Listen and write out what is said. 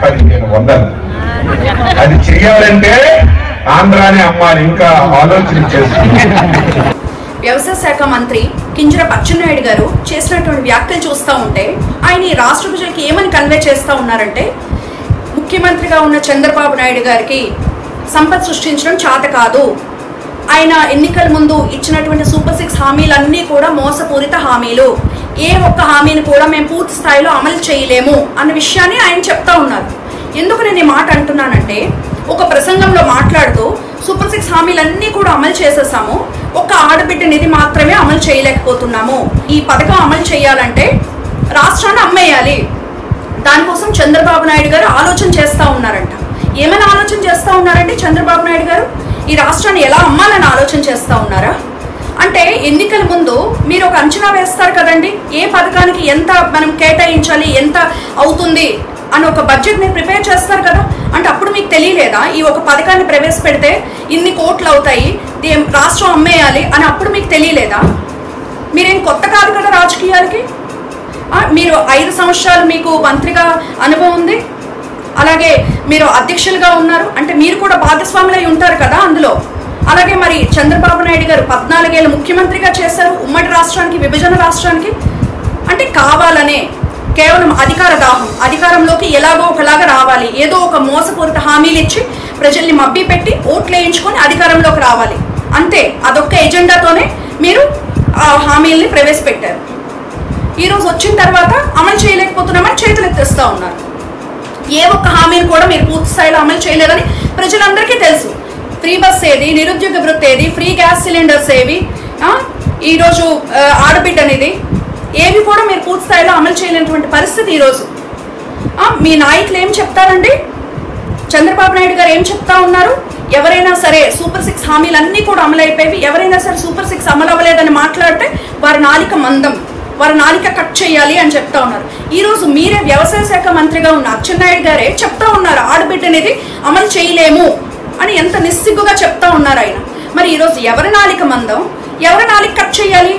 1500. అది చెయ్యాలంటే ఆంధ్రాని అమ్మాలి, ఇంకా ఆలోచన చేస్తున్నారు. వ్యవసాయ శాఖ మంత్రి కింజరాపు అచ్చెన్నాయుడు గారు చేసినటువంటి వ్యాఖ్యలు చూస్తూ ఉంటే ఆయన ఈ రాష్ట్ర ప్రజలకి ఏమని కన్వే చేస్తూ ఉన్నారంటే, ముఖ్యమంత్రిగా ఉన్న చంద్రబాబు నాయుడు గారికి సంపద సృష్టించడం చేత కాదు, ఆయన ఎన్నికల ముందు ఇచ్చినటువంటి సూపర్ 6 హామీలన్నీ కూడా మోసపూరిత హామీలు, ఏ ఒక్క హామీని కూడా మేము పూర్తి స్థాయిలో అమలు చేయలేము అన్న విషయాన్ని ఆయన చెప్తా ఉన్నారు. ఎందుకు నేను ఈ మాట అంటున్నానంటే, ఒక ప్రసంగంలో మాట్లాడుతూ సూపర్ 6 హామీలన్నీ కూడా అమలు చేసేసాము, ఒక్క ఆడబిడ్డ నిధి మాత్రమే అమలు చేయలేకపోతున్నాము, ఈ పథకం అమలు చేయాలంటే రాష్ట్రాన్ని అమ్మేయాలి, దానికోసం చంద్రబాబు నాయుడు గారు ఆలోచన చేస్తూ ఉన్నారంట. ఏమైనా ఆలోచన చేస్తూ ఉన్నారంటే చంద్రబాబు నాయుడు గారు ఈ రాష్ట్రాన్ని ఎలా అమ్మాలని ఆలోచన చేస్తూ ఉన్నారా? అంటే ఎన్నికల ముందు మీరు ఒక అంచనా వేస్తారు కదండి, ఏ పథకానికి ఎంత మనం కేటాయించాలి, ఎంత అవుతుంది అని ఒక బడ్జెట్ మీరు ప్రిపేర్ చేస్తారు కదా. అంటే అప్పుడు మీకు తెలియలేదా ఈ ఒక పథకాన్ని ప్రవేశపెడితే ఇన్ని కోట్లు అవుతాయి, రాష్ట్రం అమ్మేయాలి అని అప్పుడు మీకు తెలియలేదా? మీరేం కొత్త కాదు కదా రాజకీయాలకి. మీరు 5 సంవత్సరాలు మీకు మంత్రిగా అనుభవం ఉంది, అలాగే మీరు అధ్యక్షులుగా ఉన్నారు, అంటే మీరు కూడా భాగస్వాములై ఉంటారు కదా అందులో. అలాగే మరి చంద్రబాబు నాయుడు గారు 14 ఏళ్ళు ముఖ్యమంత్రిగా చేశారు ఉమ్మడి రాష్ట్రానికి, విభజన రాష్ట్రానికి. అంటే కావాలనే కేవలం అధికార దాహం, అధికారంలోకి ఎలాగో ఒకలాగా రావాలి, ఏదో ఒక మోసపూరిత హామీలు ఇచ్చి ప్రజల్ని మభ్య పెట్టి ఓట్లు వేయించుకొని అధికారంలోకి రావాలి, అంతే. అదొక్క ఎజెండాతోనే మీరు ఆ హామీల్ని ప్రవేశపెట్టారు. ఈరోజు వచ్చిన తర్వాత అమలు చేయలేకపోతున్నామని చేతులు ఎత్తేస్తూ ఉన్నారు. ఏ ఒక్క హామీని కూడా మీరు పూర్తి స్థాయిలో అమలు చేయలేదని ప్రజలందరికీ తెలుసు. ఫ్రీ బస్ ఏది, నిరుద్యోగ వృత్తి ఏది, ఫ్రీ గ్యాస్ సిలిండర్స్ ఏవి, ఈరోజు ఆడబిడ్డ అనేది, ఏవి కూడా మీరు పూర్తి స్థాయిలో అమలు చేయలేనటువంటి పరిస్థితి ఈరోజు. మీ నాయకులు ఏం చెప్తారండి? చంద్రబాబు నాయుడు గారు ఏం చెప్తా ఉన్నారు? ఎవరైనా సరే సూపర్ 6 హామీలన్నీ కూడా అమలు అయిపోయి ఎవరైనా సరే సూపర్ 6 అమలు అవ్వలేదని మాట్లాడితే వారి నాలిక మందం, వారి నాలిక కట్ చేయాలి అని చెప్తా ఉన్నారు. ఈరోజు మీరే వ్యవసాయ శాఖ మంత్రిగా ఉన్న అచ్చెన్నాయుడు గారే చెప్తా ఉన్నారు ఆడబిడ్డ అనేది అమలు చేయలేము అని. ఎంత నిస్సిగ్గుగా చెప్తా ఉన్నారు ఆయన. మరి ఈరోజు ఎవరి నాలిక మందం, ఎవరి నాలిక కట్ చేయాలి?